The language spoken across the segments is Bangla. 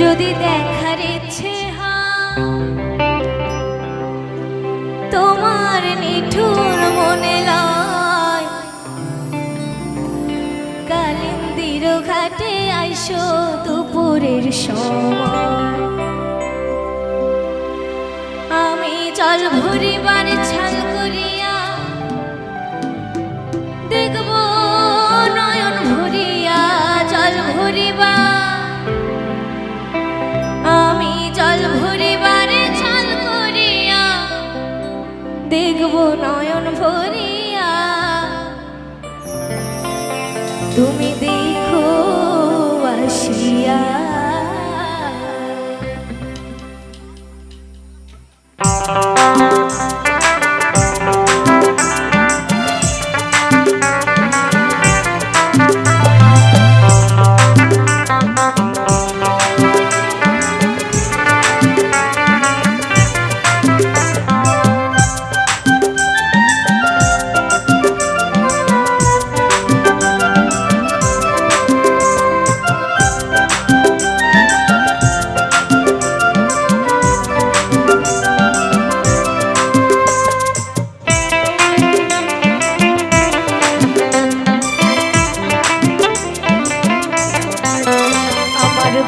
যদি দেখার ইচ্ছে হয় তোমার নিঠুর মনে লয়, কালিন্দির ঘাটে আইসো দুপুরের সময়। আমি জল ভরিবার ছাল করিয়া দেখব নয়ন ভরিয়া জল ভরিবা। আমি জল ভরিবারে ছাল করিয়া দেখব নয়ন ভরিয়া। তুমি দেখো আসিয়া।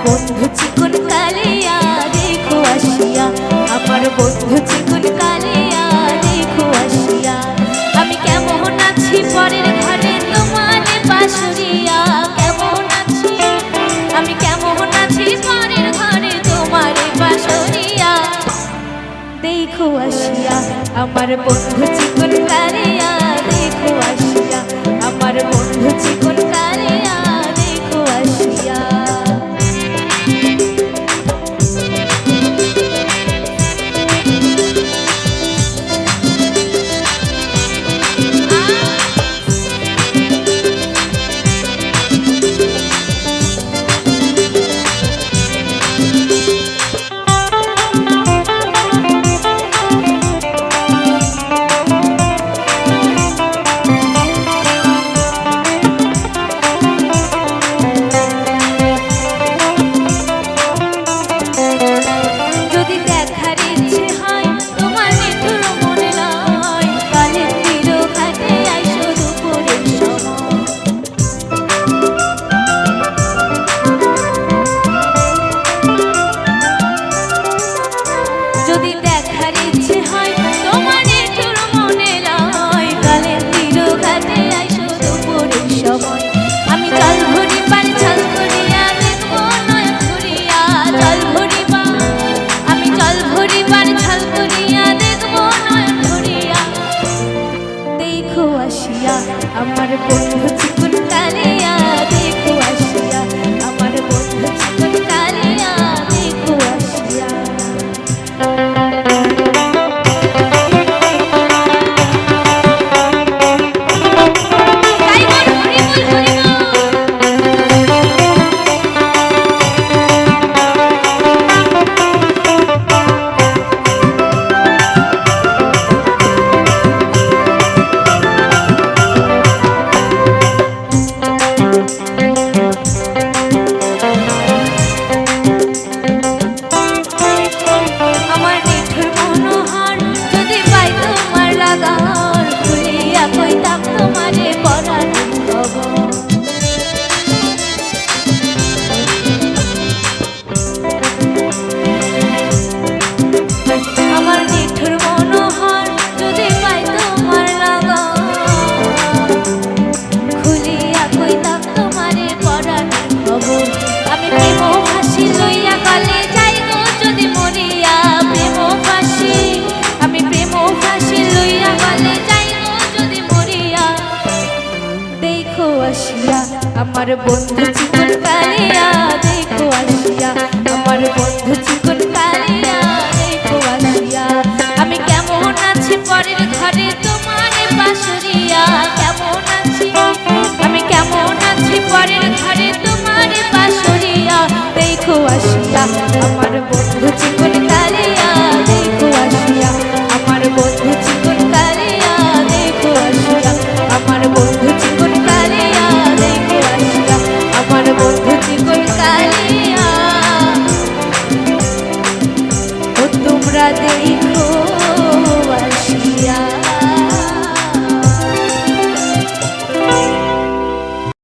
বন্ধু চিকন কালিয়া দেখো আসিয়া, আমার বন্ধু চিকন কালিয়া দেখো আসিয়া। আমি কেমন আছি পরের ঘরে তোমার বাসুরিয়া, কেমন আছি আমি কেমন আছি পরের ঘরে তোমার বাসুরিয়া। দেখো আসিয়া আমার বন্ধু চিকন কালিয়া দেখো আসিয়া, আমার বন্ধু চিকন কালিয়া দেখো আসিয়া। আমার বন্ধু চিকন কালিয়া দেখো আসিয়া, আমার বন্ধু চিকন কালিয়া দেখো আসিয়া। আমার বন্ধু চিকন কালিয়া দেখো আসিয়া, আমার বন্ধু চিকন কালিয়া দেখো আসিয়া। আমি কেমন আছি পরের ঘরে তোমার বাসুরিয়া, কেমন আছি আমি কেমন আছি পরের ঘরে তোমার বাসুরিয়া। দেখো আসিয়া আমার বন্ধু চিকন কালিয়া দেখো আসিয়া, আমার বন্ধু চিকন কালিয়া দেখো আসিয়া, আমার বন্ধু চিকন কালিয়া দেখো আসিয়া। देखो